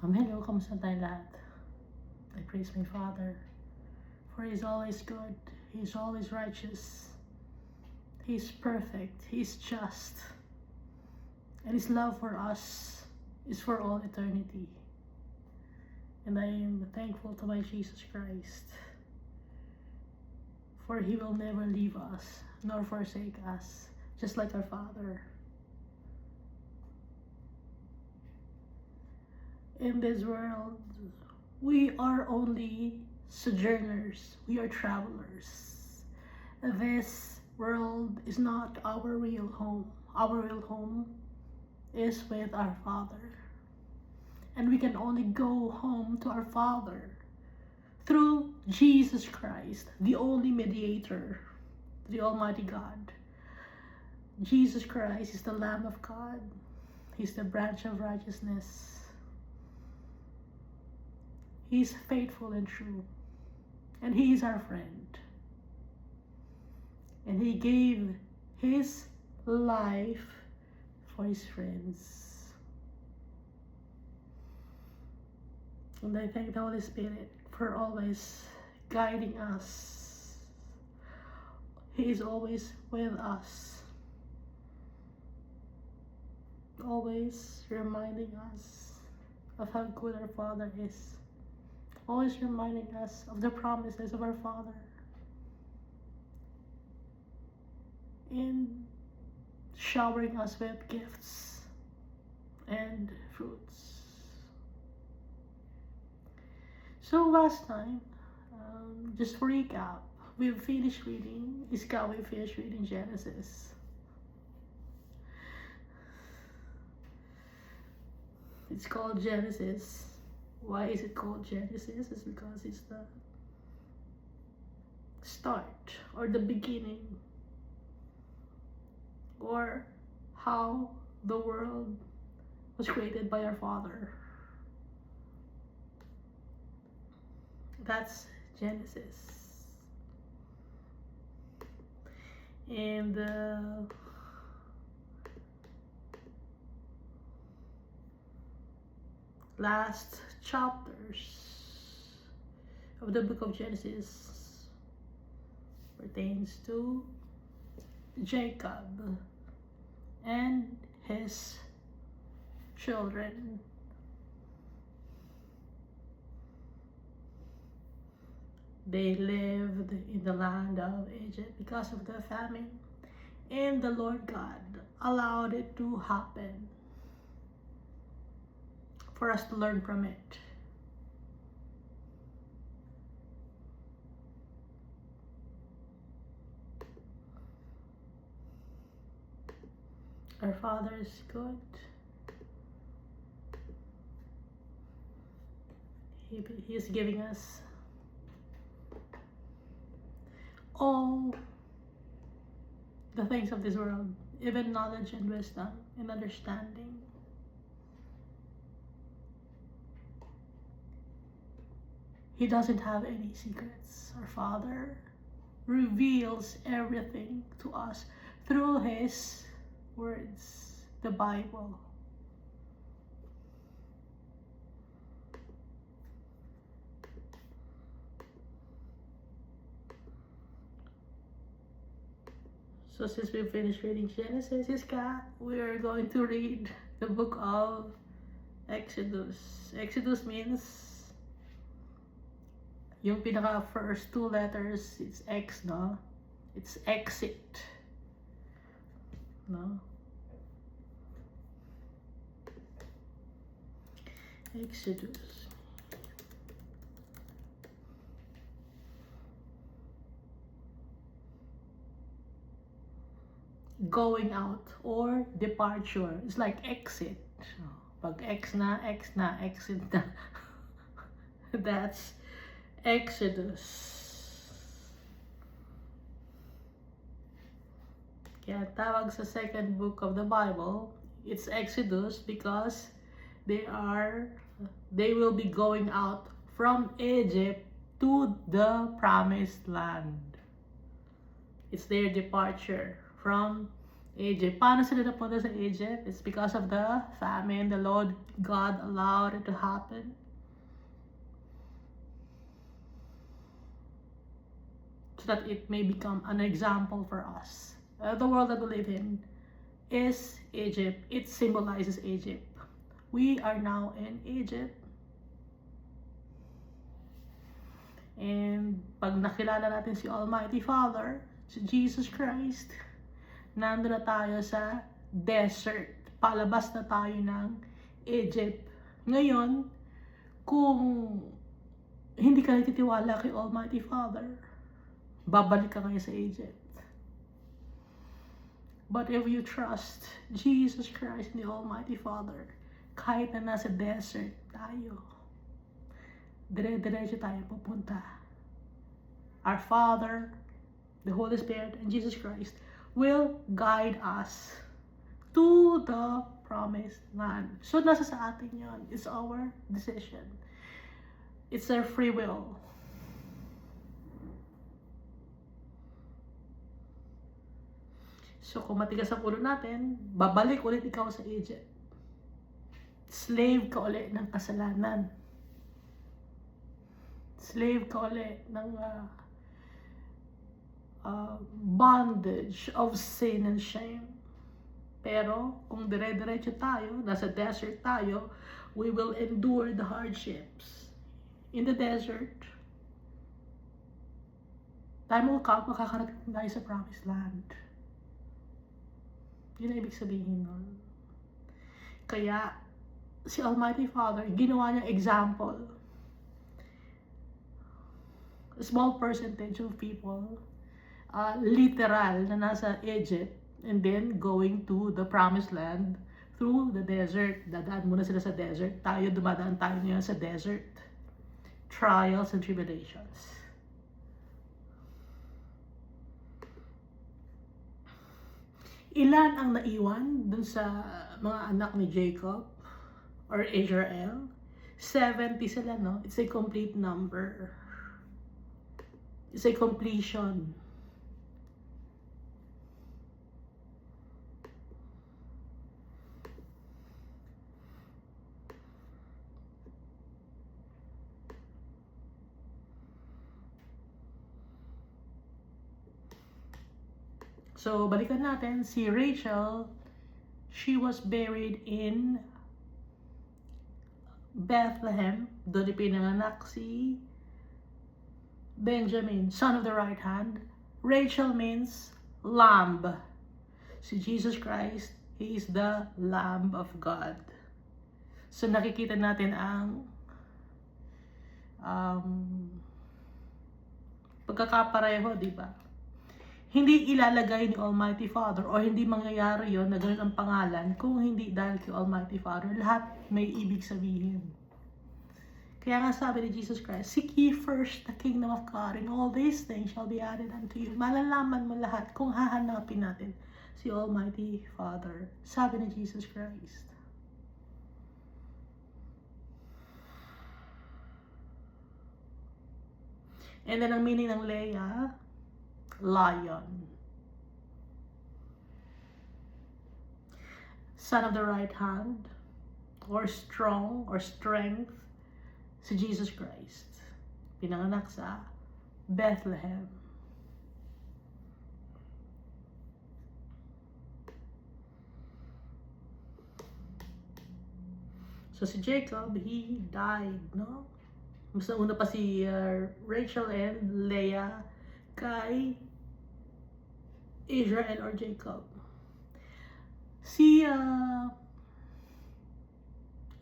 Hello, kamusta tayo lahat? I praise my Father, for He's always good, He's always righteous, He's perfect, He's just, and His love for us is for all eternity. And I am thankful to my Jesus Christ, for He will never leave us, nor forsake us, just like our Father. In this world, we are only sojourners, we are travelers. This world is not our real home. Our real home is with our Father. And we can only go home to our Father through Jesus Christ, the only mediator, the Almighty God. Jesus Christ is the Lamb of God. He's the branch of righteousness. He's faithful and true, and He is our friend. And He gave His life for His friends. And I thank the Holy Spirit for always guiding us. He is always with us, always reminding us of how good our Father is. Always reminding us of the promises of our Father, and showering us with gifts and fruits. So last time, just for recap, we finished reading Genesis. It's called Genesis. Why is it called Genesis? It's because it's the start or the beginning, or how the world was created by our Father. That's Genesis. And last chapters of the book of Genesis pertains to Jacob and his children. They lived in the land of Egypt because of the famine, and the Lord God allowed it to happen for us to learn from it. Our Father is good. He is giving us all the things of this world, even knowledge and wisdom and understanding. He doesn't have any secrets. Our Father reveals everything to us through His words, the Bible. So since we finished reading Genesis, we are going to read the book of Exodus. Exodus means yung pinaka first two letters, it's X, no? It's exit, no? Exodus. Going out or departure. It's like exit. Pag exit na, exit na. That's Exodus. Kaya tawag sa second book of the Bible, it's Exodus because they will be going out from Egypt to the promised land. It's their departure from Egypt. Paano sila napunta sa Egypt? It's because of the famine. The Lord God allowed it to happen. So that it may become an example for us. The world that we live in is Egypt. It symbolizes Egypt. We are now in Egypt. And pag nakilala natin si Almighty Father, si Jesus Christ, nandun na tayo sa desert. Palabas na tayo ng Egypt. Ngayon, kung hindi ka nagtitiwala kay Almighty Father, babalik ka ngayon sa Egypt. But if you trust Jesus Christ and the Almighty Father, kahit na nasa desert tayo, dire-diretso tayo pupunta. Our Father, the Holy Spirit, and Jesus Christ will guide us to the promised land. So, nasa sa atin yun. It's our decision. It's our free will. So, kung matigas ang ulo natin, babalik ulit ikaw sa Egypt. Slave ka ulit ng kasalanan. Slave ka ulit ng bondage of sin and shame. Pero, kung dire-diretso tayo, nasa desert tayo, we will endure the hardships. In the desert, time will come, makakarating tayo sa promised land. Yun ang ibig sabihin nun. Kaya, si Almighty Father, ginawa niya example. A small percentage of people, literal, na nasa Egypt, and then going to the promised land through the desert. Dadaan muna sila sa desert. Tayo, dumadaan tayo ngayon sa desert. Trials and tribulations. Ilan ang naiwan dun sa mga anak ni Jacob or Israel? 70 sila, no? It's a complete number. It's a completion. So, balikan natin, si Rachel, she was buried in Bethlehem. Doon ipinanganak si Benjamin, son of the right hand. Rachel means lamb. Si Jesus Christ, He is the Lamb of God. So, nakikita natin ang pagkakapareho, di ba? Hindi ilalagay ni Almighty Father o hindi mangyayari yon na ganun ang pangalan kung hindi dahil kay Almighty Father. Lahat may ibig sabihin. Kaya nga sabi ni Jesus Christ, seek ye first the kingdom of God and all these things shall be added unto you. Malalaman mo lahat kung hahanapin natin si Almighty Father. Sabi ni Jesus Christ. And then ang meaning ng Leah, lion. Son of the right hand, or strong, or strength, si Jesus Christ. Pinanganak sa Bethlehem. So si Jacob, he died, no? Mas nauna pa si Rachel and Leah kay Israel or Jacob. Si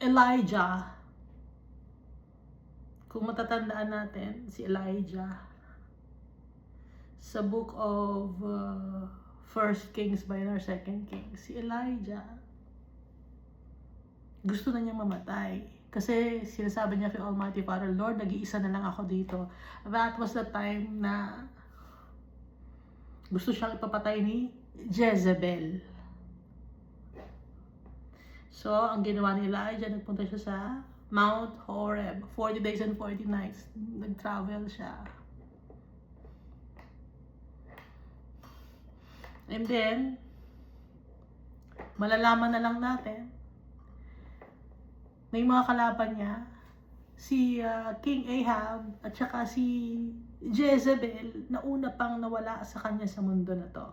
Elijah, kung matatandaan natin, si Elijah, sa book of 1 Kings by our 2 Kings, si Elijah, gusto na niyang mamatay. Kasi sinasabi niya kay Almighty Father, Lord, nag-iisa na lang ako dito. That was the time na gusto siyang ipapatay ni Jezebel. So, ang ginawa ni Elijah, nagpunta siya sa Mount Horeb. 40 days and 40 nights. Nag-travel siya. And then, malalaman na lang natin na yung mga kalaban niya, si King Ahab at saka si Jezebel, na una pang nawala sa kanya sa mundo na to.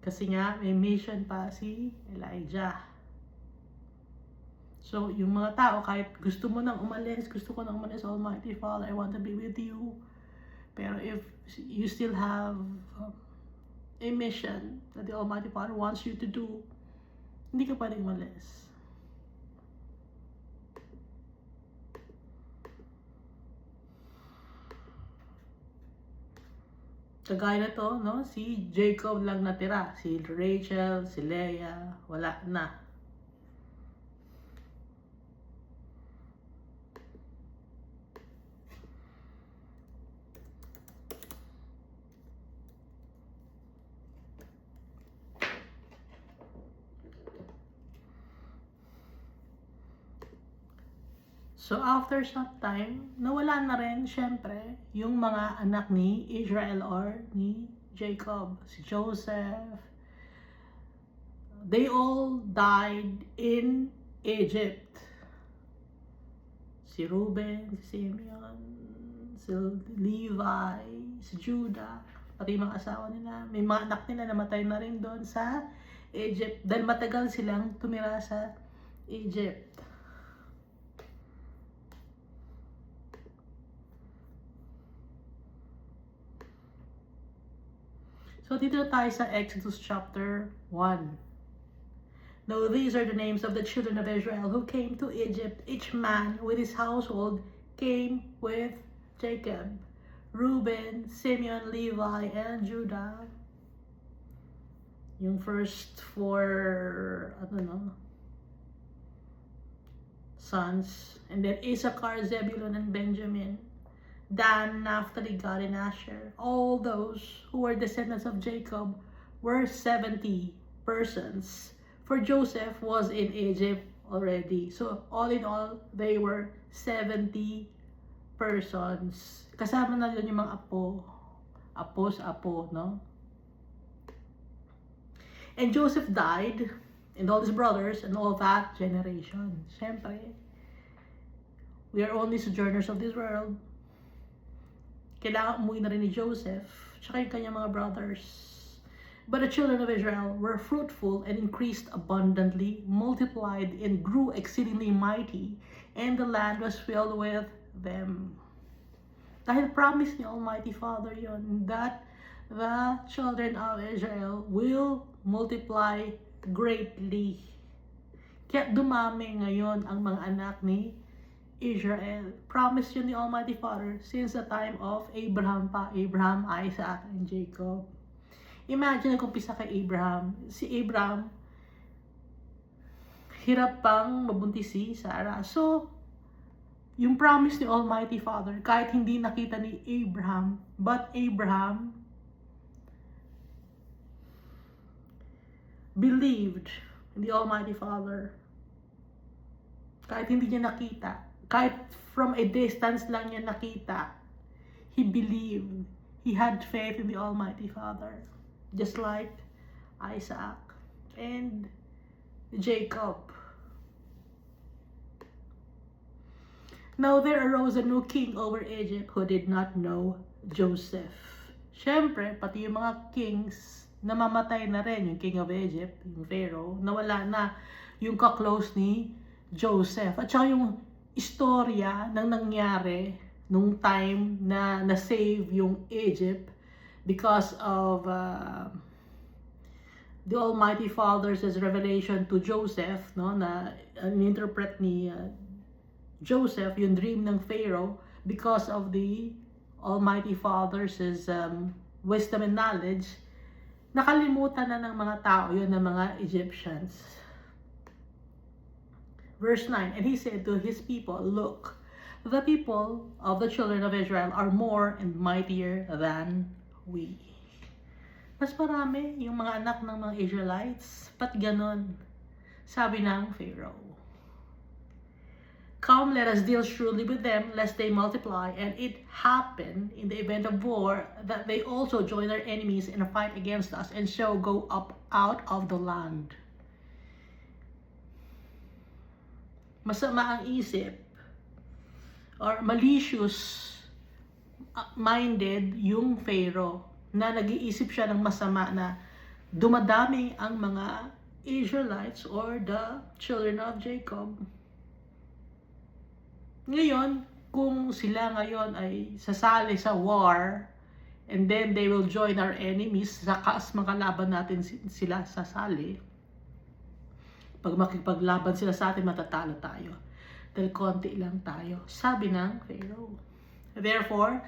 Kasi nga, may mission pa si Elijah. So, yung mga tao, kahit gusto mo nang umalis, gusto ko nang umalis, Almighty Father, I want to be with you. Pero if you still have a mission that the Almighty Father wants you to do, hindi ka pwedeng umalis. Kagaya na to, no? Si Jacob lang natira. Si Rachel, si Leah, wala na. So after some time, nawala na rin syempre yung mga anak ni Israel or ni Jacob, si Joseph. They all died in Egypt. Si Reuben, si Simeon, si Levi, si Judah, pati mga asawa nila. May mga anak nila namatay na rin doon sa Egypt dahil matagal silang tumira sa Egypt. So, dito tayo sa Exodus chapter 1. Now, these are the names of the children of Israel who came to Egypt. Each man with his household came with Jacob. Reuben, Simeon, Levi, and Judah. Yung first four, sons. And then Issachar, Zebulun, and Benjamin. Dan, Naphtali, Gad, and Asher. All those who were descendants of Jacob were 70 persons. For Joseph was in Egypt already. So, all in all, they were 70 persons. Kasama na yun yung mga apo. Apo, no? And Joseph died, and all his brothers, and all that generation. Siyempre, we are only sojourners of this world. Kailangan umuwi na rin ni Joseph, tsaka yung kanyang mga brothers. But the children of Israel were fruitful and increased abundantly, multiplied and grew exceedingly mighty, and the land was filled with them. Dahil promise ni Almighty Father yon, that the children of Israel will multiply greatly. Kaya dumami ngayon ang mga anak ni Israel. Promise yun ni Almighty Father since the time of Abraham pa. Abraham, Isaac, and Jacob. Imagine kung pisa kay Abraham. Si Abraham, hirap pang mabuntis si Sarah. So, yung promise ni Almighty Father, kahit hindi nakita ni Abraham, but Abraham believed in the Almighty Father. Kahit hindi niya nakita, kahit from a distance lang niya nakita, he believed. He had faith in the Almighty Father. Just like Isaac and Jacob. Now there arose a new king over Egypt who did not know Joseph. Siyempre, pati yung mga kings, namamatay na rin. Yung king of Egypt, yung Pharaoh, nawala na yung ka-close ni Joseph. At saka yung istorya ng nangyari nung time na na-save yung Egypt because of the Almighty Father's revelation to Joseph, no, na in-interpret ni Joseph yung dream ng Pharaoh because of the Almighty Father's wisdom and knowledge. Nakalimutan na ng mga tao yun, ng mga Egyptians. Verse 9, and he said to his people, look, the people of the children of Israel are more and mightier than we. Mas marami yung mga anak ng mga Israelites. Ba't ganon? Sabi ng Pharaoh. Come, let us deal shrewdly with them, lest they multiply. And it happened in the event of war that they also join their enemies in a fight against us, and shall go up out of the land. Masama ang isip, or malicious minded yung Pharaoh, na nag-iisip siya ng masama na dumadami ang mga Israelites or the children of Jacob. Ngayon, kung sila ngayon ay sasali sa war, and then they will join our enemies, sakas makalaban natin sila sasali. Pag makipaglaban sila sa atin, matatalo tayo. Dahil konti lang tayo. Sabi ng Pharaoh. Therefore,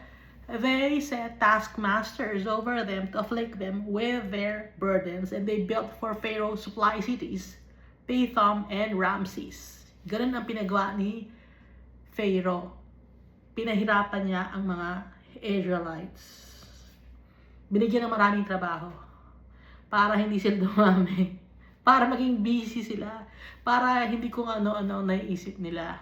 they set taskmasters over them to afflict them with their burdens, and they built for Pharaoh supply cities, Pithom and Ramses. Ganun ang pinagawa ni Pharaoh. Pinahirapan niya ang mga Israelites. Binigyan ng maraming trabaho para hindi sila dumami. Para maging busy sila. Para hindi kung ano-ano naiisip nila.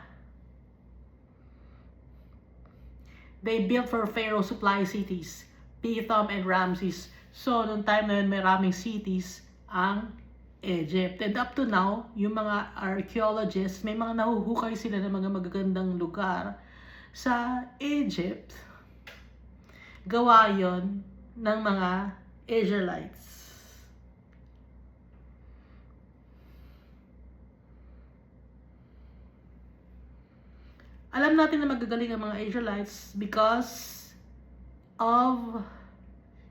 They built for Pharaoh supply cities, Pithom and Ramses. So, noong time na yun, maraming cities ang Egypt. And up to now, yung mga archaeologists, may mga nahuhukay sila ng mga magagandang lugar sa Egypt. Gawa yon ng mga Israelites. Alam natin na magagaling ang mga Israelites because of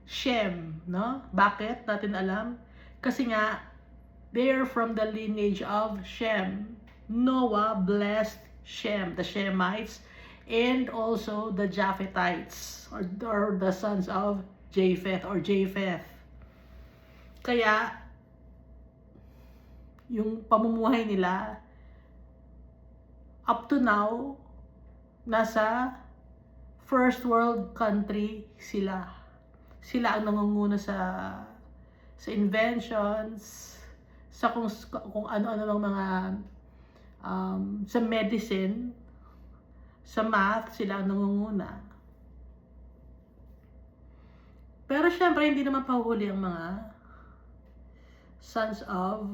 Shem, no? Bakit natin alam? Kasi nga, they're from the lineage of Shem. Noah blessed Shem, the Shemites, and also the Japhetites, or the sons of Japheth, or Japheth. Kaya, yung pamumuhay nila, up to now, nasa first world country sila. Sila ang nangunguna sa inventions, sa kung ano-ano lang mga sa medicine, sa math, sila ang nangunguna. Pero syempre hindi naman pahuhuli ang mga sons of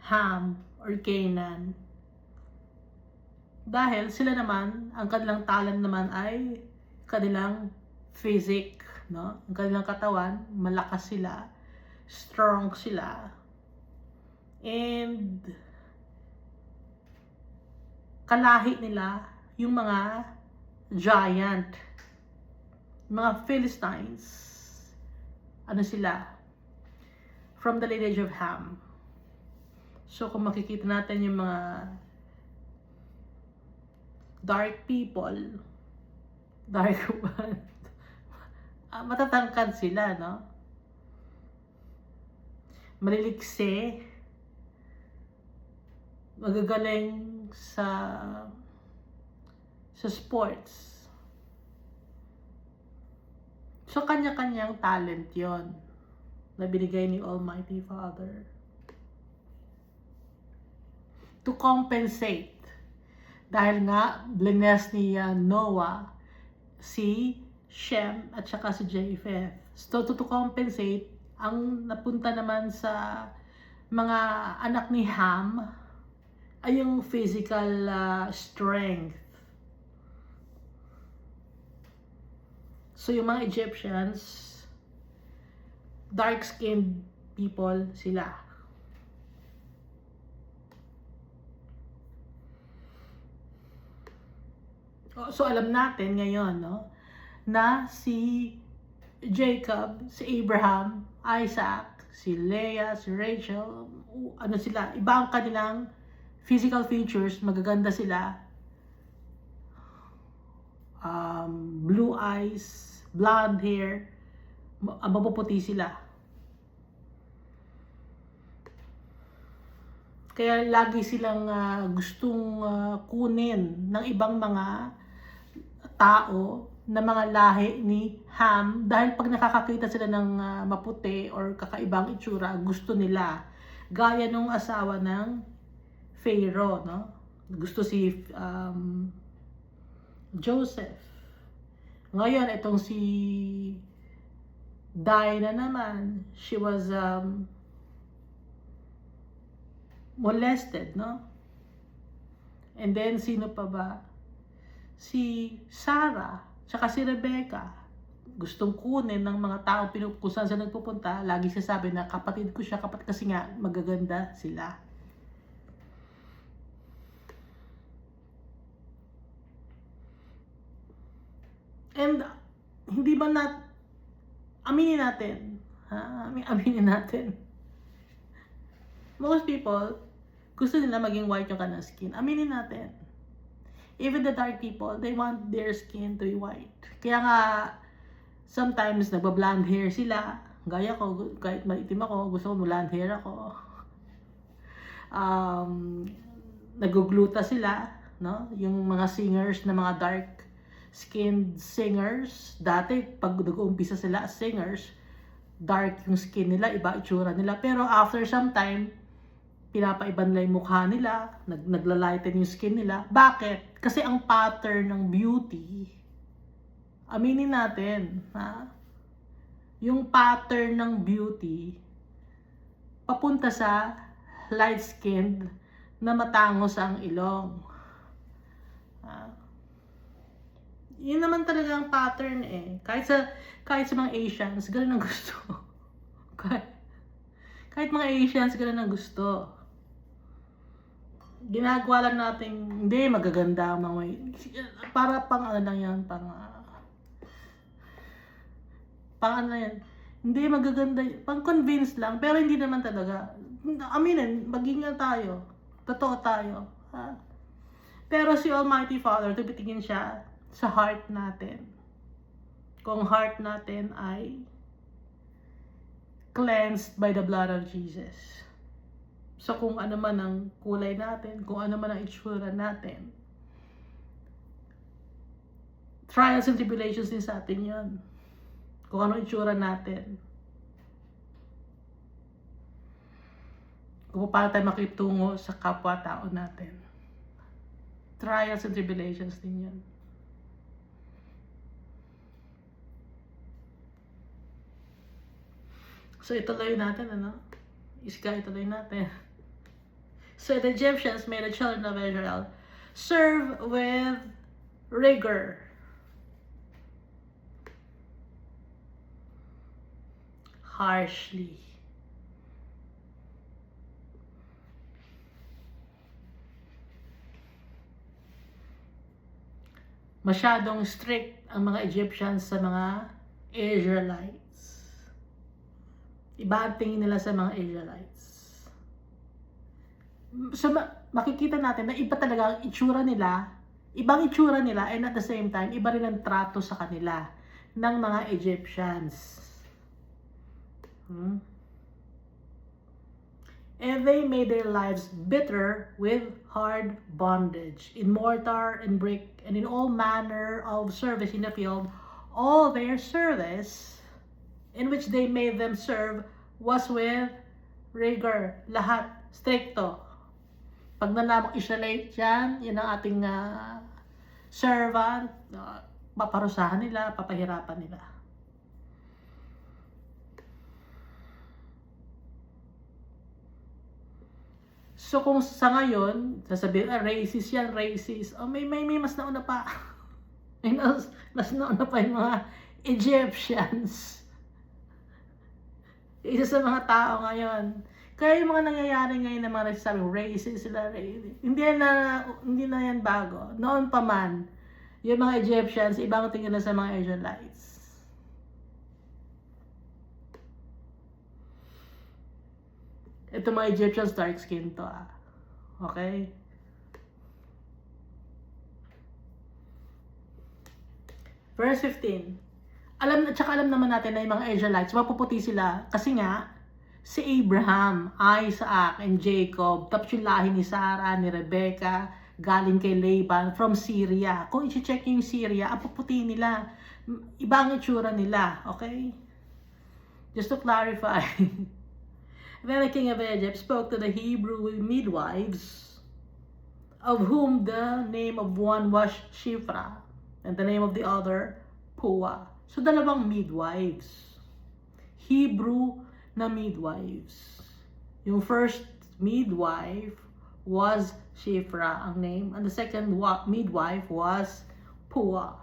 Ham or Canaan. Dahil sila naman, ang kanilang talent naman ay kanilang physique, no? Ang kanilang katawan, malakas sila, strong sila, and kalahi nila yung mga giant, mga Philistines. Ano sila? From the lineage of Ham. So kung makikita natin yung mga dark people, dark one, matatangkad sila, no? Maliliksi, magagaling sa sports. So kanya-kanyang talent yon na binigay ni Almighty Father to compensate. Dahil nga, blines ni Noah si Shem at saka si Japheth. So, to compensate, ang napunta naman sa mga anak ni Ham ay yung physical strength. So, yung mga Egyptians, dark-skinned people sila. So alam natin ngayon, no, na si Jacob, si Abraham, Isaac, si Leah, si Rachel, ano sila, iba ang kanilang physical features, magaganda sila. Blue eyes, blonde hair, mapuputi sila. Kaya lagi silang gustong kunin ng ibang mga tao na mga lahi ni Ham, dahil pag nakakakita sila ng maputi or kakaibang itsura, gusto nila. Gaya nung asawa ng Pharaoh, no? Gusto si Joseph. Ngayon, itong si Dinah naman, she was molested, no? And then, sino pa ba? Si Sarah, tsaka si Rebecca. Gustong kunin ng mga taong kung saan sila nagpupunta. Lagi siya sabi na kapatid ko siya, kasi nga magaganda sila. And hindi ba aminin natin, aminin natin. Most people, gusto nila maging white yung kanilang skin. Aminin natin. Even the dark people, they want their skin to be white. Kaya nga, sometimes nagba-blonde hair sila. Gaya ko, kahit maitim ako, gusto ko blonde hair ako. Nagugluta sila, no? Yung mga singers na mga dark skinned singers, dati pag nag-uumpisa sila as singers, dark yung skin nila, iba itsura nila. Pero after some time, pinapaiba nila yung mukha nila, naglalighten yung skin nila. Bakit? Kasi ang pattern ng beauty, aminin natin, yung pattern ng beauty, papunta sa light-skinned na matangos ang ilong. Yun naman talaga ang pattern eh. Kahit sa mga Asians, ganun ang gusto. kahit mga Asians, ganun ang gusto. Ginagawa lang natin, hindi magaganda ang mga para pang ano lang yan, pang ano yan, hindi magaganda, pang convince lang, pero hindi naman talaga. Aminin, maging tayo, totoo tayo. Pero si Almighty Father, tumitingin siya sa heart natin. Kung heart natin ay cleansed by the blood of Jesus. So kung ano man ang kulay natin, kung ano man ang itsura natin, trials and tribulations din sa atin yun. Kung ano itsura natin. Kung paano tayo makitungo sa kapwa-tao natin. Trials and tribulations din yun. So ituloy natin, ituloy natin. So the Egyptians made the children of Israel serve with rigor. Harshly. Masyadong strict ang mga Egyptians sa mga Israelites. Iba ang tingin nila sa mga Israelites. So makikita natin na iba talaga ang itsura nila, ibang itsura nila, and at the same time, iba rin ang trato sa kanila ng mga Egyptians. And they made their lives bitter with hard bondage, in mortar and brick, and in all manner of service in the field. All their service in which they made them serve was with rigor. Lahat, stricto. Pag nanamang Israelite yan, yun ang ating servant, paparusahan nila, papahirapan nila. So kung sa ngayon, sasabihin, racist yan, racist. May mas nauna pa. May mas nauna pa yung mga Egyptians. Isa sa mga tao ngayon. Kaya yung mga nangyayari ngayon na mga nagsasabing racist sila, hindi na yan bago. Noon pa man, yung mga Egyptians, ibang tingin na sa mga Israelites. Ito mga Egyptians, dark skin to Okay? Verse 15. Alam naman natin na yung mga Israelites, mapuputi sila kasi nga, si Abraham, Isaac, and Jacob, tapos yung lahi ni Sarah, ni Rebecca, galing kay Laban, from Syria. Kung i-check yung Syria, ang puputi nila, ibang itsura nila, okay? Just to clarify. Then the king of Egypt spoke to the Hebrew midwives of whom the name of one was Shiphrah, and the name of the other, Puah. So, dalawang midwives. Hebrew na midwives. Yung first midwife was Shiphrah, ang name, and the second midwife was Puah.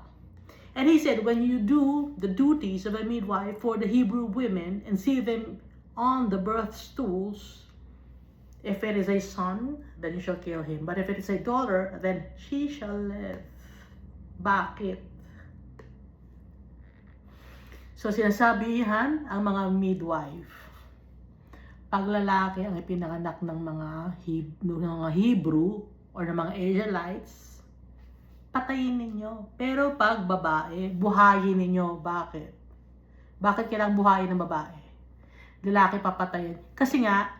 And he said, when you do the duties of a midwife for the Hebrew women and see them on the birth stools, if it is a son, then you shall kill him. But if it is a daughter, then she shall live. Bakit? So, sinasabihan ang mga midwife. Pag lalaki ang ipinanganak ng mga Hebrew or ng mga Israelites, patayin ninyo. Pero pag babae, buhayin ninyo. Bakit? Bakit kailangang buhayin ng babae? Lalaki papatayin. Kasi nga,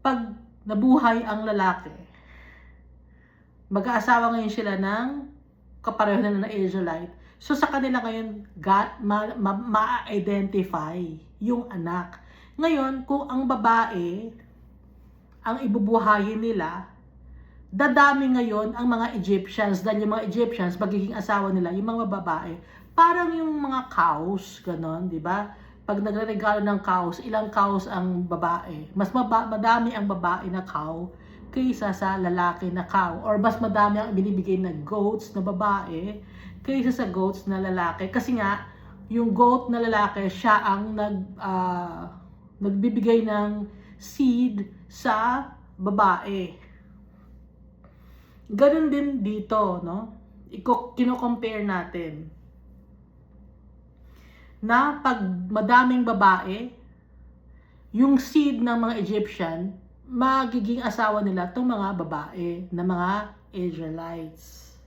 pag nabuhay ang lalaki, mag-aasawa ngayon sila ng kapareho na ng Israelite. So sa kanila ngayon, ma-identify yung anak. Ngayon, kung ang babae, ang ibubuhayin nila, dadami ngayon ang mga Egyptians, dahil yung mga Egyptians, magiging asawa nila, yung mga babae, parang yung mga cows, ganon, di ba? Pag nagregalo ng cows, ilang cows ang babae? Mas madami ang babae na cow kaysa sa lalaki na cow. Or mas madami ang binibigay na goats na babae kaysa sa goats na lalaki. Kasi nga, yung goat na lalaki, siya ang nagbibigay ng seed sa babae. Ganun din dito, no? Kino-compare natin. Na pag madaming babae, yung seed ng mga Egyptian, magiging asawa nila itong mga babae na mga Israelites.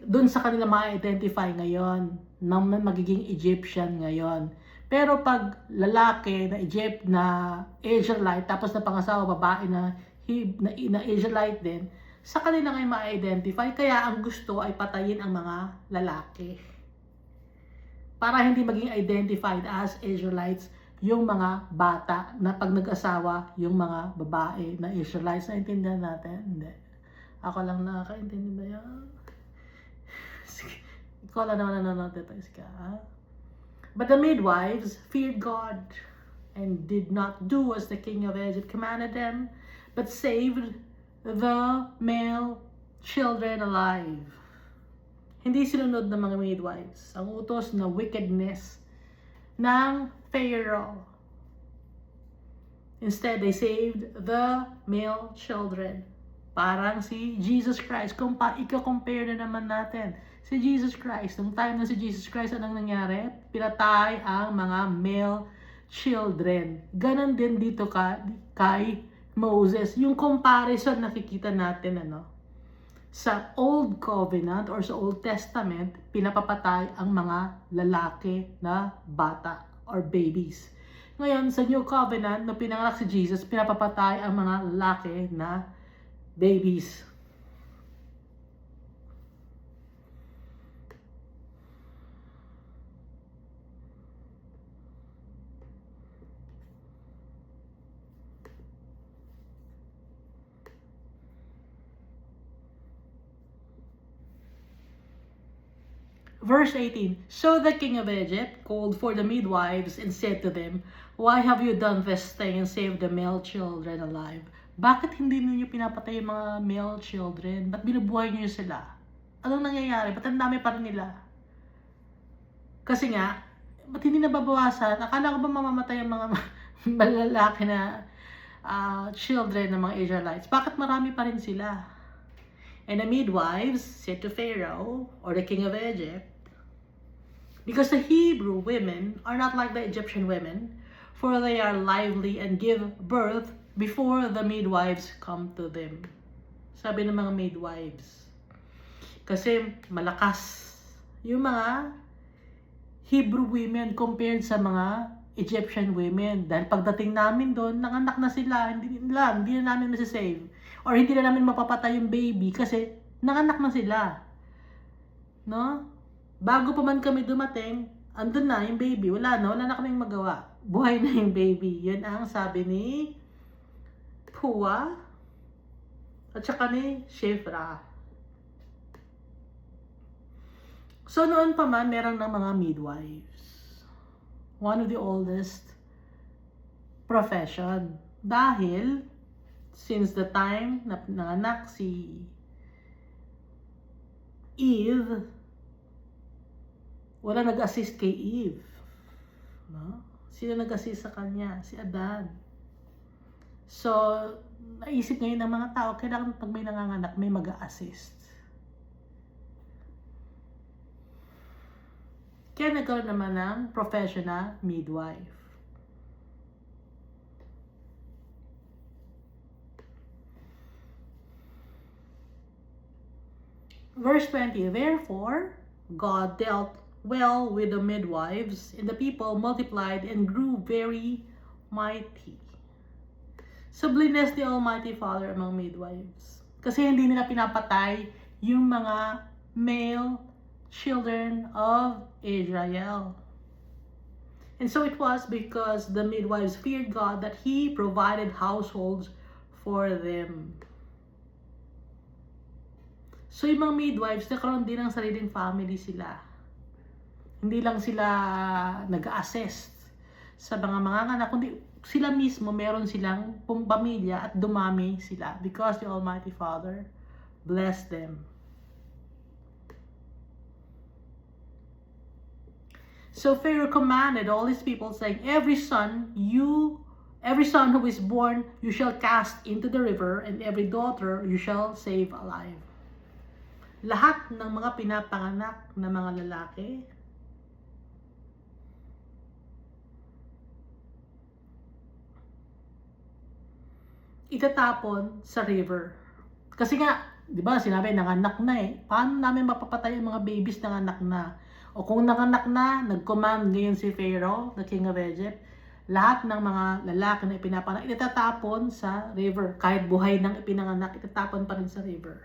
Doon sa kanila ma-identify ngayon na magiging Egyptian ngayon. Pero pag lalaki na Israelite, tapos na pangasawa babae na Israelite din, sa kanila ngayon ma-identify. Kaya ang gusto ay patayin ang mga lalaki. Para hindi maging identified as Israelites yung mga bata na pag nag-asawa yung mga babae na Israelites. Naintindihan natin? Hindi. Ako lang nakakaintindi ba yan? Ikaw lang naman nanonood ito, Iska. But the midwives feared God and did not do as the king of Egypt commanded them, but saved the male children alive. Hindi sinunod ng mga midwives ang utos na wickedness ng Pharaoh. Instead, they saved the male children. Parang si Jesus Christ. Ika-compare na naman natin. Si Jesus Christ, nung time na si Jesus Christ, anong nangyari? Pinatay ang mga male children. Ganon din dito kay Moses. Yung comparison nakikita natin, sa Old Covenant or sa Old Testament, pinapapatay ang mga lalaki na bata or babies. Ngayon, sa New Covenant, na pinanganak si Jesus, pinapapatay ang mga lalaki na babies. Verse 18, so the king of Egypt called for the midwives and said to them, why have you done this thing and saved the male children alive? Bakit hindi niyo pinapatay yung mga male children? Ba't binubuhay niyo sila? Anong nangyayari? Ba't ang dami pa rin nila? Kasi nga, ba't hindi nababawasan? Akala ko ba mamamatay ang mga malalaki na children ng mga Israelites? Bakit marami pa rin sila? And the midwives said to Pharaoh, or the king of Egypt, because the Hebrew women are not like the Egyptian women, for they are lively and give birth before the midwives come to them. Sabi ng mga midwives. Kasi malakas yung mga Hebrew women compared sa mga Egyptian women. Dahil pagdating namin doon, nanganak na sila, hindi na namin masisave. Or hindi na namin mapapatay yung baby kasi nanganak na sila. No? Bago pa man kami dumating, andun na yung baby. Wala na kaming magawa. Buhay na yung baby. Yun ang sabi ni Pua, at saka ni Shifra. So noon pa man, meron ng mga midwives. One of the oldest profession. Dahil, since the time na nanganak si Eve, wala nag-assist kay Eve. No? Sino nag-assist sa kanya? Si Adan. So, naisip ngayon ng mga tao, kailangan pag may nanganganak, may mag-assist. Kaya nagkaroon naman ng professional midwife. Verse 20, therefore, God dealt well with the midwives, and the people multiplied and grew very mighty. So, blessed the Almighty Father among midwives. Kasi hindi nila pinapatay yung mga male children of Israel. And so it was because the midwives feared God that He provided households for them. So yung mga midwives, nagkaroon din ng sariling family sila. Hindi lang sila nag-assist sa mga anak, kundi sila mismo meron silang pamilya at dumami sila because the Almighty Father blessed them. So Pharaoh commanded all his people, saying, every son who is born you shall cast into the river, and every daughter you shall save alive. Lahat ng mga pinapanganak na mga lalaki, itatapon sa river. Kasi nga, di ba, sinabi, nanganak na eh. Paano namin mapapatay ang mga babies nanganak na? O kung nanganak na, nag-command ngayon si Pharaoh, the king of Egypt, lahat ng mga lalaki na ipinapanganak, itatapon sa river. Kahit buhay nang ipinanganak, itatapon pa rin sa river.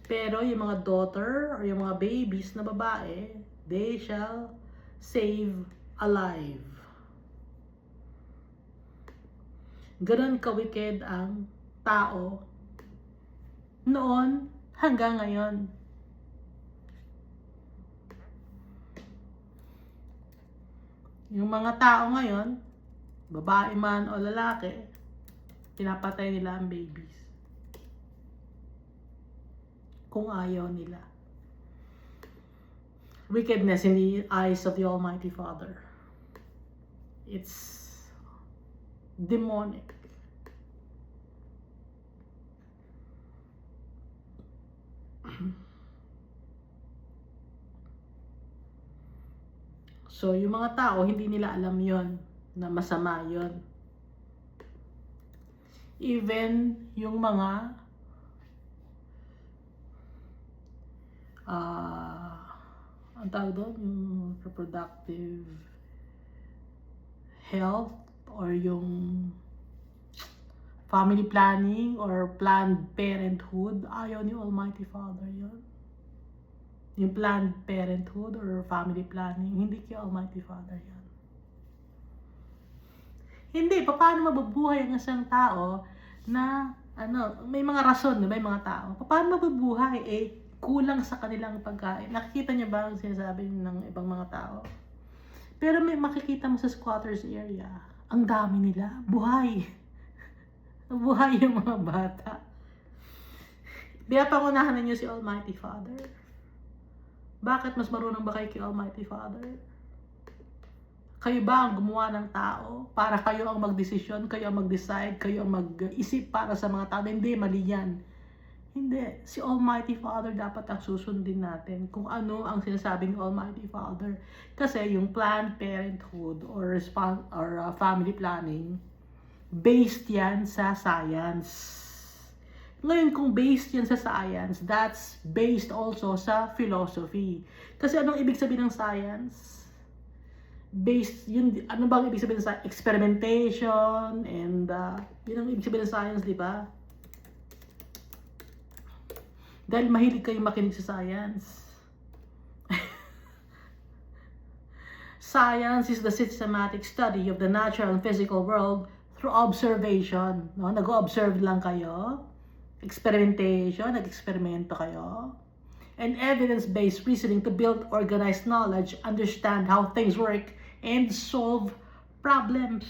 Pero yung mga daughter or yung mga babies na babae, they shall save alive. Ganon ka-wicked ang tao noon hanggang ngayon. Yung mga tao ngayon, babae man o lalaki, pinapatay nila ang babies. Kung ayaw nila. Wickedness in the eyes of the Almighty Father. It's demonic. So, yung mga tao, hindi nila alam yon na masama yon. Even yung mga ang tawag doon, yung reproductive health or yung family planning or planned parenthood, ayaw ni Almighty Father yon. Yung planned parenthood or family planning, hindi kay Almighty Father yan. Hindi, paano mabubuhay ang isang tao na, may mga rason, may mga tao. Paano mabubuhay? Kulang sa kanilang pagkain. Nakikita niyo ba ang sinasabi ng ibang mga tao? Pero may makikita mo sa squatters area, ang dami nila, buhay. Buhay yung mga bata. Pinapangunahan niyo si Almighty Father. Bakit mas marunong ba kayo kay Almighty Father? Kayo ba ang gumawa ng tao? Para kayo ang magdesisyon, kayo ang mag-decide, kayo ang mag-isip para sa mga tao? Hindi, mali yan. Hindi. Si Almighty Father dapat ang susundin natin kung ano ang sinasabing Almighty Father. Kasi yung planned parenthood or family planning, based yan sa science. Ngayon, kung based yan sa science, that's based also sa philosophy. Kasi anong ibig sabihin ng science? Based, yun, ano bang ibig sabihin sa experimentation, and yun ang ibig sabihin ng science, di ba? Dahil mahilig kayong makinig sa science. Science is the systematic study of the natural and physical world through observation. No? Nag-observe lang kayo. Experimentation, nag-eksperimento kayo. And evidence-based reasoning to build organized knowledge, understand how things work, and solve problems.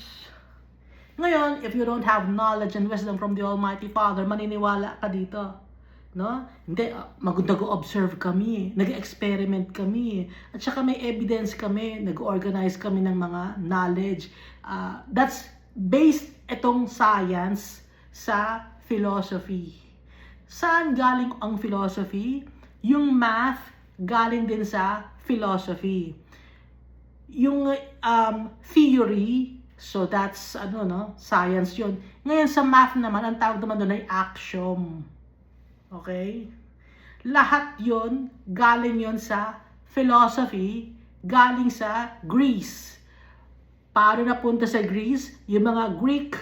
Ngayon, if you don't have knowledge and wisdom from the Almighty Father, maniniwala ka dito. No? Hindi, nag-observe kami, nag-experiment kami, at saka may evidence kami, nag-organize kami ng mga knowledge. That's based itong science sa philosophy. Saan galing ang philosophy? Yung math galing din sa philosophy. Yung theory, so that's science yun. Ngayon sa math naman, ang tawag naman doon ay axiom. Okay? Lahat yun, galing yun sa philosophy, galing sa Greece. Paano napunta sa Greece? Yung mga Greek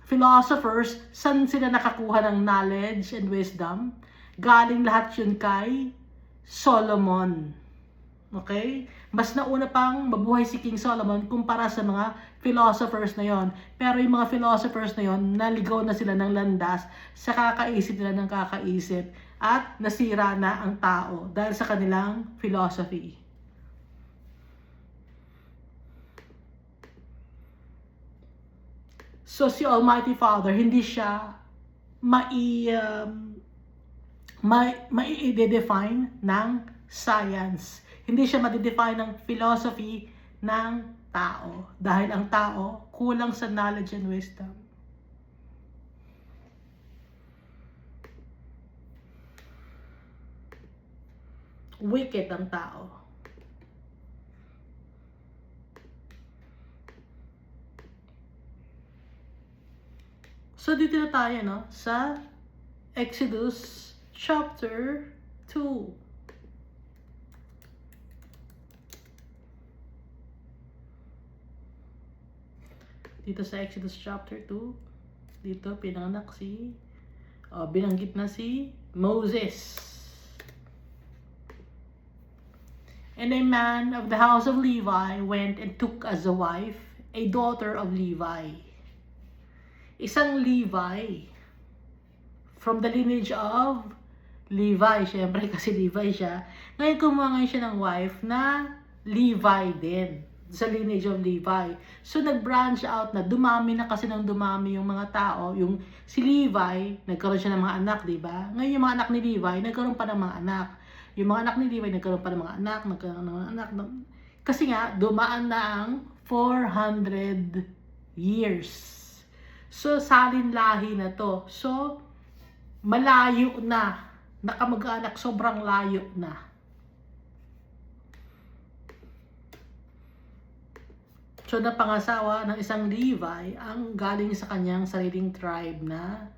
philosophers, saan sila nakakuha ng knowledge and wisdom? Galing lahat yun kay Solomon. Okay? Mas nauna pang mabuhay si King Solomon kumpara sa mga philosophers na yon. Pero yung mga philosophers na yon, naligaw na sila ng landas sa kakaisip nila ng kakaisip at nasira na ang tao dahil sa kanilang philosophy. So si Almighty Father, hindi siya mai-define ng science. Hindi siya ma-define ng philosophy ng tao. Dahil ang tao, kulang sa knowledge and wisdom. Wicked ang tao. So dito na tayo sa Exodus chapter 2. Dito sa Exodus chapter 2, dito pinanganak binanggit na si Moses. And a man of the house of Levi went and took as a wife a daughter of Levi. Isang Levi, from the lineage of Levi, syempre kasi Levi siya. Ngayon kumuha ngayon siya ng wife na Levi din, sa lineage of Levi. So nag-branch out na, dumami na kasi ng dumami yung mga tao. Yung si Levi, nagkaroon siya ng mga anak, di ba? Ngayon yung mga anak ni Levi, nagkaroon pa ng mga anak. Yung mga anak ni Levi, nagkaroon pa ng mga anak, Kasi nga, dumaan na ang 400 years. So, salin lahi na to. So, malayo na. Nakamag-anak, sobrang layo na. So, napangasawa ng isang Levi ang galing sa kanyang sariling tribe na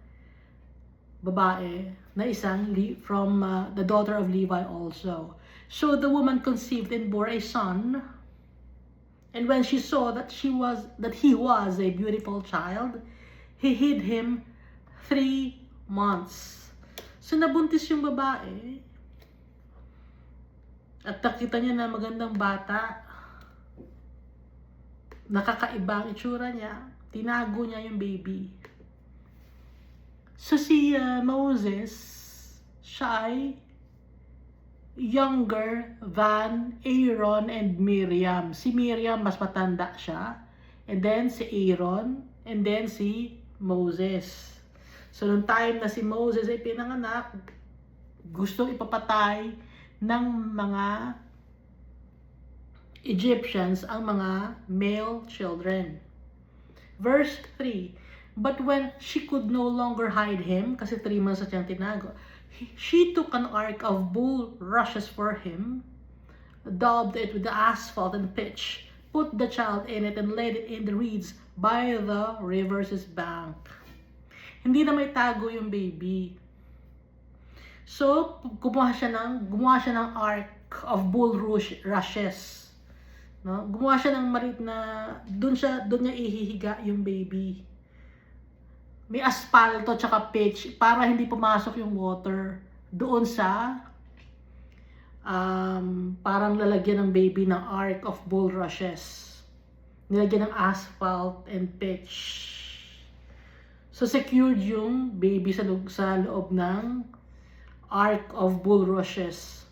babae, na isang from the daughter of Levi also. So, the woman conceived and bore a son. And when she saw that he was a beautiful child, he hid him 3 months. So nabuntis yung babae. At nakita niya na magandang bata. Nakakaiba ang itsura niya. Tinago niya yung baby. So si Moses, siya ay younger than Aaron and Miriam. Si Miriam mas matanda siya. And then si Aaron. And then si Moses. So, nung time na si Moses ay pinanganak, gustong ipapatay ng mga Egyptians ang mga male children. Verse 3, but when she could no longer hide him, kasi 3 months at siyang tinago, she took an ark of bulrushes for him, daubed it with the asphalt and pitch, put the child in it and laid it in the reeds by the river's bank. Hindi na may tago yung baby. So, gumawa siya ng ark of bulrushes. No? Gumawa siya ng marit na doon niya ihihiga yung baby. May aspalto tsaka pitch para hindi pumasok yung water doon sa parang lalagyan ng baby ng ark of bulrushes. Nilagyan ng asphalt and pitch. So secured yung baby sa loob ng Ark of Bulrushes.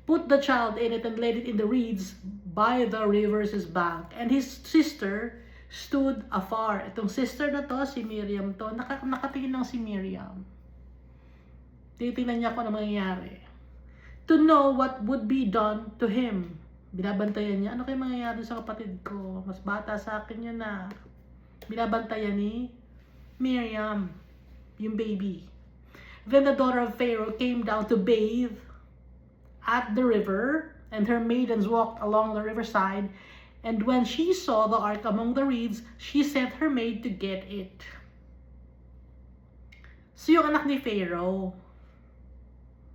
Put the child in it and laid it in the reeds by the river's bank. And his sister stood afar. Itong sister na to, si Miriam to, nakatingin lang si Miriam. Titingnan niya kung ano mangyayari. To know what would be done to him. Binabantayan niya, ano kayo mangyayari sa kapatid ko? Mas bata sa akin yun na. Binabantayan ni Miriam, yung baby. Then the daughter of Pharaoh came down to bathe at the river, and her maidens walked along the riverside. And when she saw the ark among the reeds, she sent her maid to get it. So yung anak ni Pharaoh,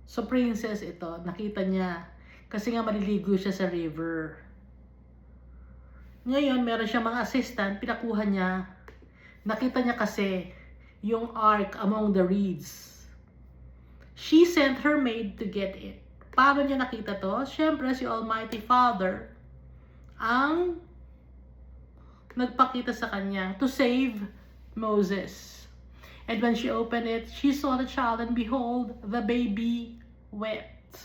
so princess ito, nakita niya, kasi nga maliligo siya sa river. Ngayon, meron siya mga assistant, pinakuha niya. Nakita niya kasi yung ark among the reeds. She sent her maid to get it. Paano niya nakita to? Siyempre, si Almighty Father ang nagpakita sa kanya to save Moses. And when she opened it, she saw the child, and behold, the baby wept.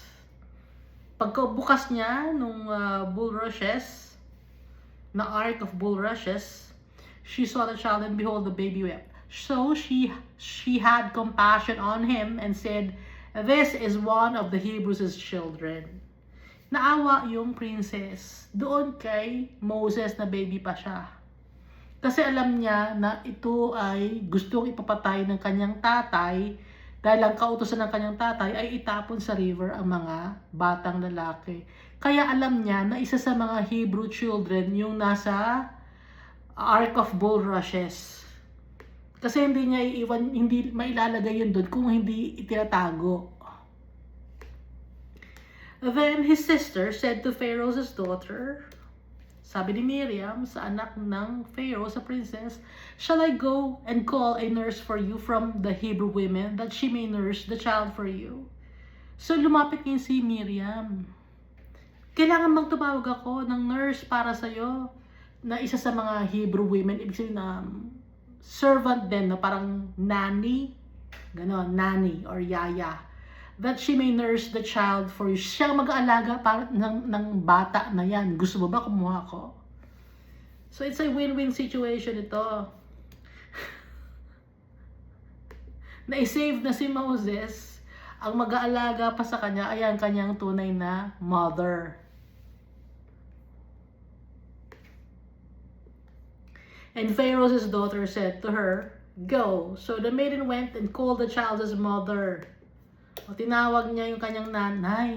Pagkabukas niya nung bulrushes, na Ark of Bulrushes, she saw the child, and behold, the baby wept. So she had compassion on him and said, "This is one of the Hebrews' children." Naawa yung princess doon kay Moses na baby pa siya. Kasi alam niya na ito ay gustong ipapatay ng kanyang tatay dahil ang kautusan ng kanyang tatay ay itapon sa river ang mga batang lalaki. Kaya alam niya na isa sa mga Hebrew children yung nasa Ark of Bulrushes. Kasi hindi niya iiwan, hindi mailalagay yun doon kung hindi itinatago. Then his sister said to Pharaoh's daughter, sabi ni Miriam sa anak ng Pharaoh, sa princess, "Shall I go and call a nurse for you from the Hebrew women, that she may nurse the child for you?" So lumapit niya si Miriam. Kailangan bang tumawag ako ng nurse para sa'yo? Na isa sa mga Hebrew women, ibig sabihin na servant din, no? Parang nanny, gano'n, nanny or yaya. That she may nurse the child for you. Siya mag-aalaga para ng bata na yan. Gusto mo ba kumuha ko? So it's a win-win situation ito. Na-save na si Moses, ang mag-aalaga pa sa kanya ay ang kanyang tunay na mother. And Pharaoh's daughter said to her, "Go." So the maiden went and called the child's mother. O, tinawag niya yung kanyang nanay.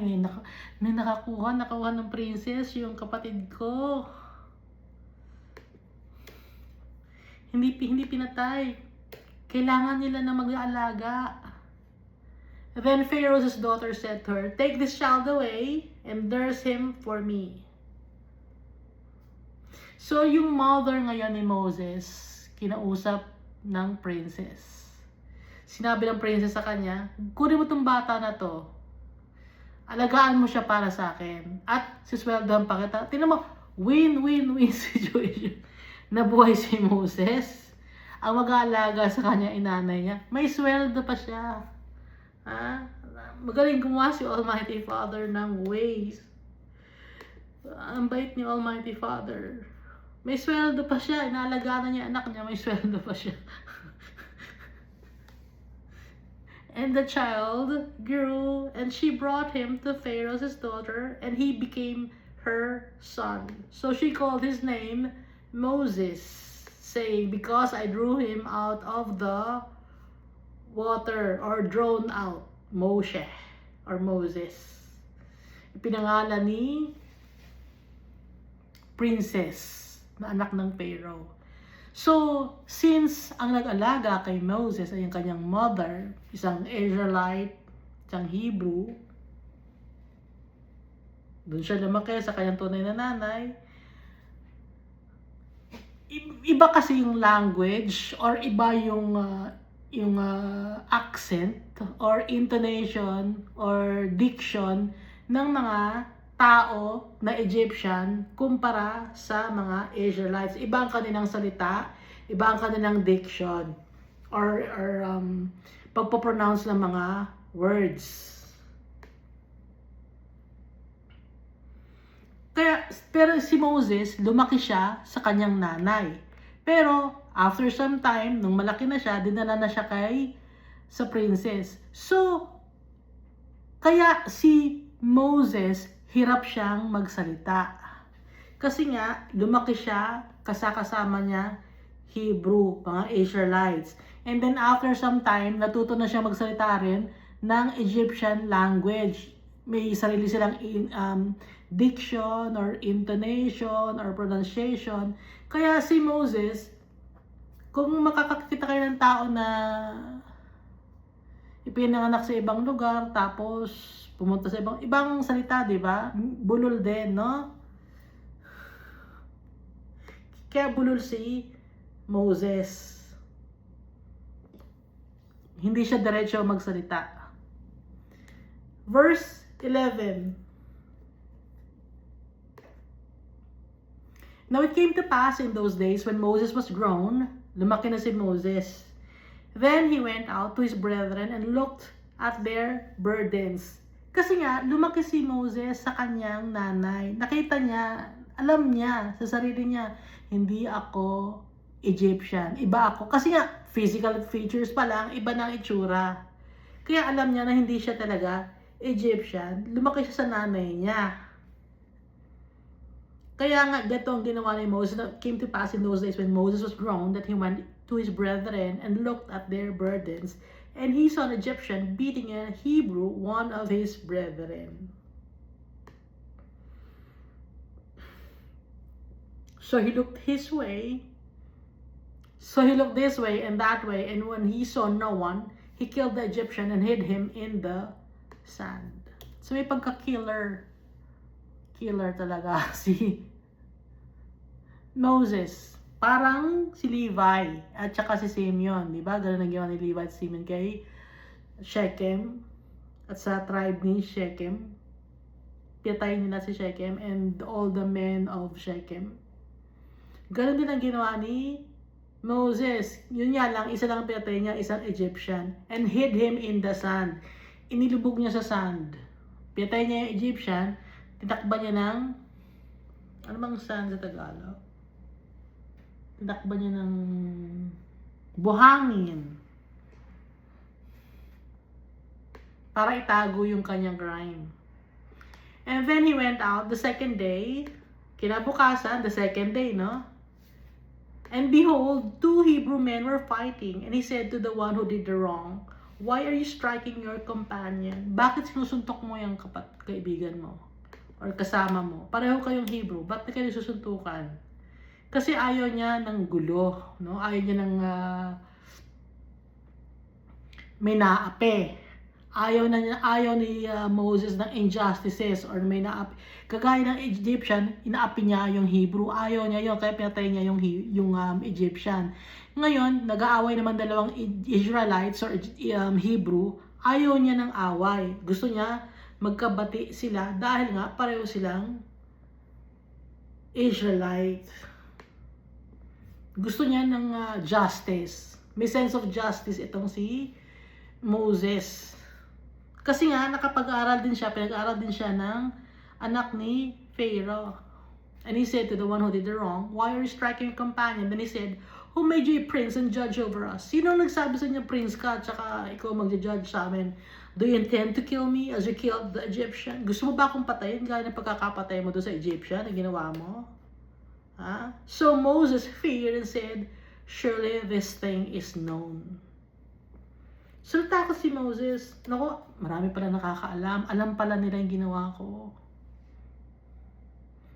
May nakakuha ng princess, yung kapatid ko. Hindi pinatay. Kailangan nila na mag-aalaga. Then Pharaoh's daughter said to her, "Take this child away and nurse him for me." So yung mother ngayon ni Moses, kinausap ng princess. Sinabi ng princess sa kanya, "Kunin mo tong bata na to. Alagaan mo siya para sa akin. At sisweldohan pa kita." Tingnan mo, win-win-win situation. Nabuhay si Moses. Ang mag-aalaga sa kanya, inanay niya. May sweldo pa siya. Magaling gumawa si Almighty Father ng ways. Ang bait ni Almighty Father. May sweldo pa siya. Inaalagaan niya anak niya. May sweldo pa siya. And the child grew, and she brought him to Pharaoh's daughter, and he became her son. So she called his name Moses, saying, "Because I drew him out of the water," or drawn out, Moshe, or Moses. Ipinangalan ni princess na anak ng Pharaoh. So, since ang nag-alaga kay Moses ay ang kanyang mother, isang Israelite, isang Hebrew, doon siya lumaki sa kanyang tunay na nanay, iba kasi yung language or iba yung accent or intonation or diction ng mga tao na Egyptian kumpara sa mga Israelites. Iba ang kanilang salita, iba ang kanilang diction. or pagpo-pronounce ng mga words. Pero si Moses, lumaki siya sa kanyang nanay. Pero after some time, nung malaki na siya, dinala na siya sa princess. So, kaya si Moses, hirap siyang magsalita. Kasi nga, lumaki siya, kasama niya, Hebrew, mga Israelites. And then after some time, natuto na siya magsalita rin ng Egyptian language. May sarili silang diction or intonation or pronunciation. Kaya si Moses, kung makakakita kayo ng tao na ipinanganak sa ibang lugar, tapos pumunta sa ibang salita, di ba? Bulol din, no? Kaya bulol si Moses. Hindi siya diretso magsalita. Verse 11. Now it came to pass in those days when Moses was grown, lumaki na si Moses. Then he went out to his brethren and looked at their burdens. Kasi nga, lumaki si Moses sa kanyang nanay. Nakita niya, alam niya sa sarili niya, hindi ako Egyptian. Iba ako. Kasi nga, physical features pa lang, iba ng itsura. Kaya alam niya na hindi siya talaga Egyptian. Lumaki siya sa nanay niya. Kaya nga, gato ang ginawa ni Moses. It came to pass in those days when Moses was grown that he went to his brethren and looked at their burdens. And he saw an Egyptian beating a Hebrew, one of his brethren. So he looked his way. So he looked this way and that way. And when he saw no one, he killed the Egyptian and hid him in the sand. So may pagka-killer talaga si Moses. Parang si Levi at saka si Simeon, di ba? Ganun ang ginawa ni Levi at Simeon kay Shechem at sa tribe ni Shechem. Pinatay nila si Shechem and all the men of Shechem. Ganun din ang ginawa ni Moses. Yun nga lang, isa lang ang pinatay niya, isang Egyptian, and hid him in the sand. Inilubog niya sa sand. Pinatay niya yung Egyptian, tinakban niya ng, ano bang sand sa Tagalog? Tinakban niya ng buhangin. Para itago yung kanyang crime. And then he went out the second day. Kinabukasan, the second day, no? And behold, two Hebrew men were fighting. And he said to the one who did the wrong, "Why are you striking your companion?" Bakit sinusuntok mo yung kaibigan mo? Or kasama mo? Pareho kayong Hebrew. Ba't na kayo susuntukan? Kasi ayaw niya ng gulo. No? Ayaw niya ng may naapi. Ayaw ni Moses ng injustices or may naapi. Kagaya ng Egyptian, inaapi niya yung Hebrew. Ayaw niya yun, kaya pinatay niya yung Egyptian. Ngayon, nag-aaway naman dalawang Israelites or Hebrew. Ayaw niya ng away. Gusto niya magkabati sila dahil nga pareho silang Israelite. Gusto niya ng justice. May sense of justice itong si Moses. Kasi nga, pinag-aaral din siya ng anak ni Pharaoh. And he said to the one who did the wrong, "Why are you striking your companion?" Then he said, "Who made you a prince and judge over us?" Sino nagsabi sa inyo prince ka, tsaka ikaw mag-judge sa amin? Do you intend to kill me as you killed the Egyptian? Gusto mo ba akong patayin gaya ng pagkakapatay mo doon sa Egyptian na ginawa mo? So Moses feared and said, "Surely this thing is known." So natakot si Moses. Naku, marami pala nakakaalam. Alam pala nila yung ginawa ko.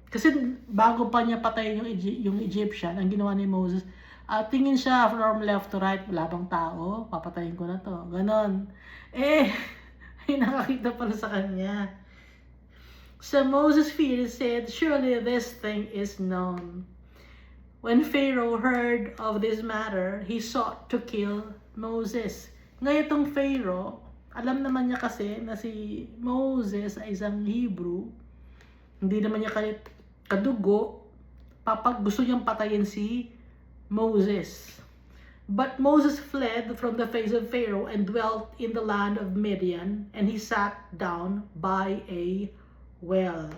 Kasi bago pa niya patayin yung Egyptian, ang ginawa ni Moses, tingin siya from left to right, wala bang tao, papatayin ko na to. Ganon. Ay nakakita pala sa kanya. So Moses feared and said, "Surely this thing is known." When Pharaoh heard of this matter, he sought to kill Moses. Ngayon itong Pharaoh, alam naman niya kasi na si Moses ay isang Hebrew. Hindi naman niya kadugo. Gusto niyang patayin si Moses. But Moses fled from the face of Pharaoh and dwelt in the land of Midian, and he sat down by a well.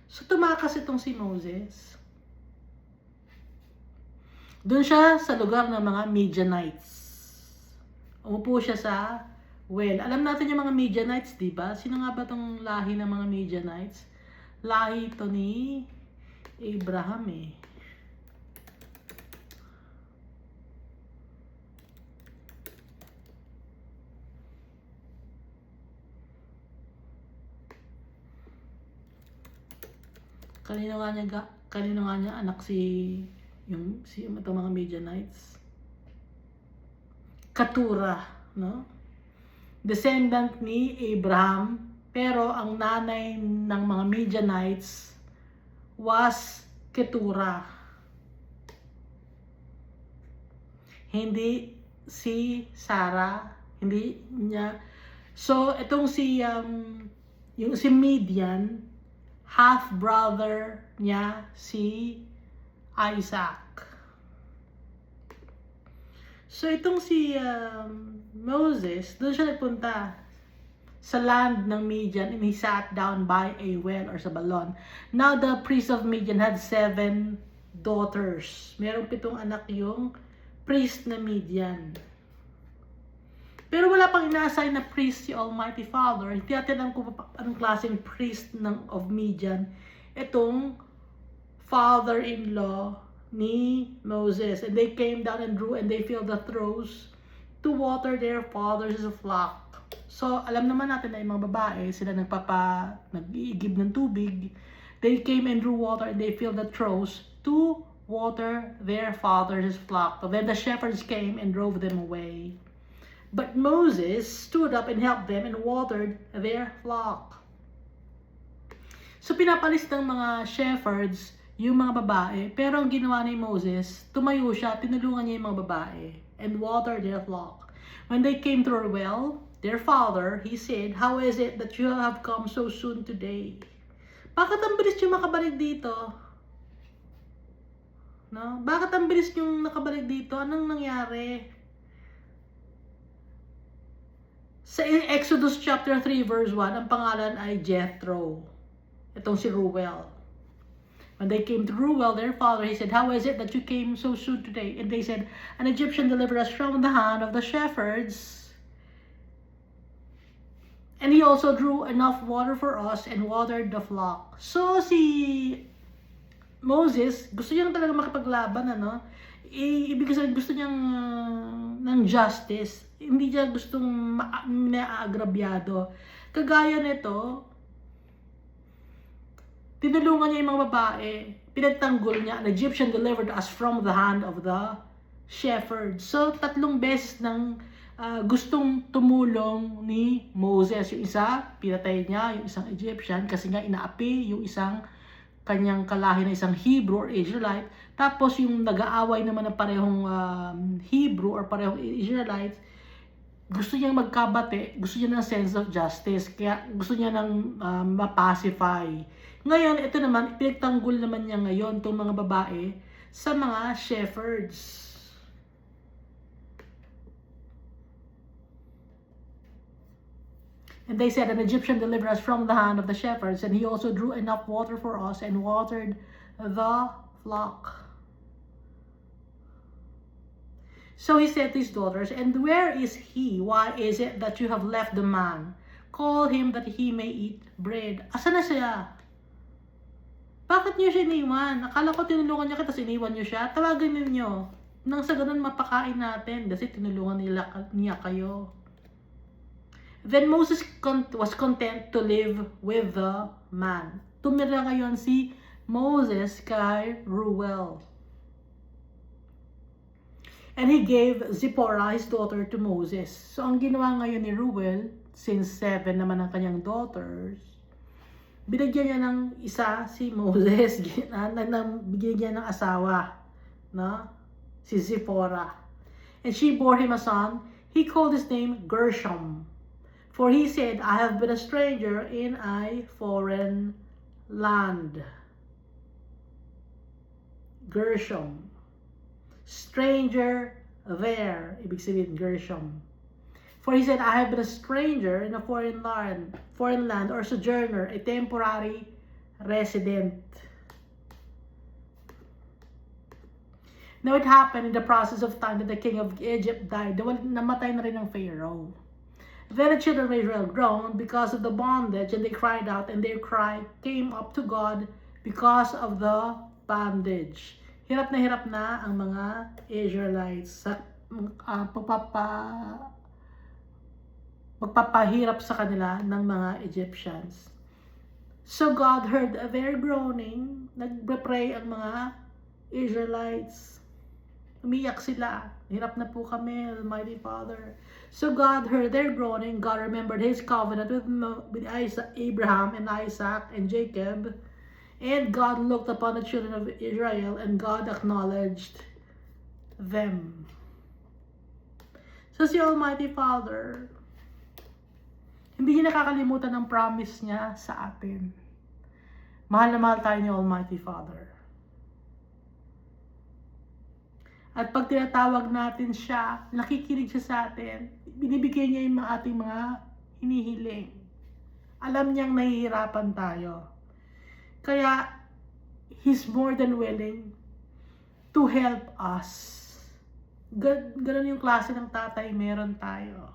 So tumakas itong si Moses. Doon siya sa lugar ng mga Midianites. Umupo siya sa well. Alam natin yung mga Midianites, di ba? Sino nga ba itong lahi ng mga Midianites? Lahi ito ni Abraham eh. Kanino nga niya anak si ito mga Midianites? Keturah, no? Descendant ni Abraham, pero ang nanay ng mga Midianites was Keturah. Hindi si Sarah, hindi niya. So itong yung si Midian, half-brother niya si Isaac. So itong si Moses, doon siya nagpunta sa land ng Midian, and he sat down by a well or sa balon. Now the priest of Midian had 7 daughters. Merong 7 anak yung priest na Midian. Pero wala pang ina-assign na priest si Almighty Father. Hindi natin alam kung anong klaseng priest of Midian itong father-in-law ni Moses. And they came down and drew, and they filled the troughs to water their father's flock. So, alam naman natin na yung mga babae, sila nag-iigib ng tubig. They came and drew water, and they filled the troughs to water their father's flock. So then the shepherds came and drove them away. But Moses stood up and helped them and watered their flock. So pinapalis ng mga shepherds yung mga babae, pero ang ginawa ni Moses, tumayo siya, tinulungan niya yung mga babae and watered their flock. When they came to a well, their father, he said, "How is it that you have come so soon today?" Bakit ang bilis yung makabalik dito? No? Bakit ang bilis yung nakabalik dito? Anong nangyari? Sa Exodus chapter 3 verse 1, ang pangalan ay Jethro. Itong si Reuel. When they came to Reuel, their father, he said, "How is it that you came so soon today?" And they said, "An Egyptian delivered us from the hand of the shepherds. And he also drew enough water for us and watered the flock." So si Moses, gusto niyang talaga makipaglaban, ano? Ibig sabihin, gusto niyang ng justice. Hindi niya gustong naagrabyado. Kagaya nito, tinulungan niya yung mga babae. Pinagtanggol niya, "An Egyptian delivered us from the hand of the shepherds." So, 3 beses nang gustong tumulong ni Moses. Yung isa, pinatay niya, yung isang Egyptian, kasi nga inaapi yung isang kanyang kalahi na isang Hebrew or Israelite. Tapos yung nag-aaway naman ng parehong Hebrew or parehong Israelites, gusto niyang magkabate, gusto niya ng sense of justice, kaya gusto niya ng mapacify. Ngayon, ito naman, pinagtanggol naman niya ngayon itong mga babae sa mga shepherds. And they said, "An Egyptian delivered us from the hand of the shepherds, and he also drew enough water for us and watered the flock." So he said to his daughters, "And where is he? Why is it that you have left the man? Call him that he may eat bread." Asa na siya? Bakit niyo siya iniwan? Akala ko tinulungan niya kita, iniwan niyo siya. Tawagin niyo. Nang sa ganun mapakain natin kasi tinulungan niya kayo. Then Moses was content to live with the man. Tumira ngayon si Moses kay Reuel. And he gave Zipporah, his daughter, to Moses. So ang ginawa ngayon ni Reuel, since 7 naman ang kanyang daughters, binigyan niya ng isa si Moses, binigyan niya ng asawa, no? Si Zipporah. And she bore him a son. He called his name Gershom. For he said, "I have been a stranger in a foreign land." Gershom. Stranger there. Ibig sabihin, Gershom. For he said, I have been a stranger in a foreign land or sojourner, a temporary resident. Now it happened in the process of time that the king of Egypt died. Namatay na rin ang Pharaoh. Then the children of Israel groaned because of the bondage, and they cried out, and their cry came up to God because of the bondage. Hirap na ang mga Israelites sa magpapahirap sa kanila ng mga Egyptians. So God heard their groaning. Nagpray ang mga Israelites. Umiyak sila. Hirap na po kami, Almighty Father. So God heard their groaning. God remembered His covenant with Abraham and Isaac and Jacob. And God looked upon the children of Israel, and God acknowledged them. So si Almighty Father, hindi niya nakakalimutan ang promise niya sa atin. Mahal na mahal tayo ni Almighty Father. At pag tinatawag natin siya, nakikinig siya sa atin, binibigay niya yung ating mga hinihiling. Alam niyang nahihirapan tayo. Kaya, He's more than willing to help us. Ganun yung klase ng tatay meron tayo.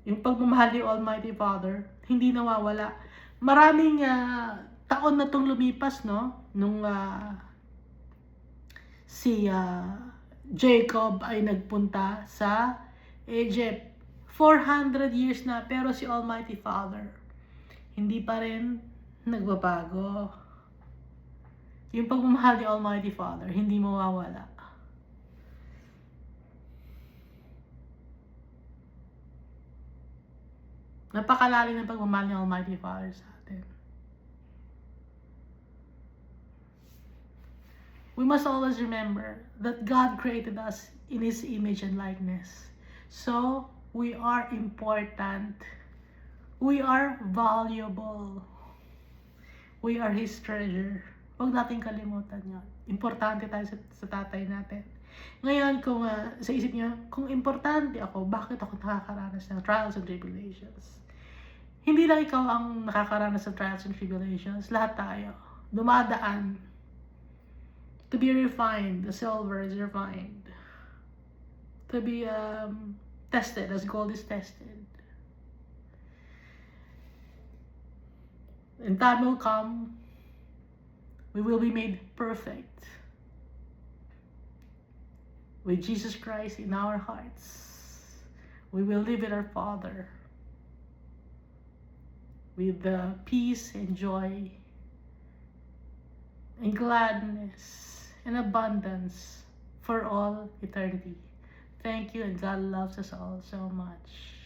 Yung pagmamahal ni Almighty Father, hindi nawawala. Maraming taon na itong lumipas, no? Nung si Jacob ay nagpunta sa Egypt. 400 years na, pero si Almighty Father, hindi pa rin nagbabago. Yung pagmamahal ni Almighty Father, hindi mawawala. Napakalalim ng pagmamahal ni Almighty Father sa atin. We must always remember that God created us in His image and likeness. So, we are important. We are valuable. We are His treasure. Huwag natin kalimutan yun. Importante tayo sa tatay natin. Ngayon, kung sa isip niyo, kung importante ako, bakit ako nakakaranas ng trials and tribulations? Hindi lang ikaw ang nakakaranas ng trials and tribulations. Lahat tayo. Dumadaan. To be refined, the silver is refined. To be tested as gold is tested. And time will come, we will be made perfect with Jesus Christ in our hearts. We will live with our Father with the peace and joy and gladness and abundance for all eternity. Thank you, and God loves us all so much.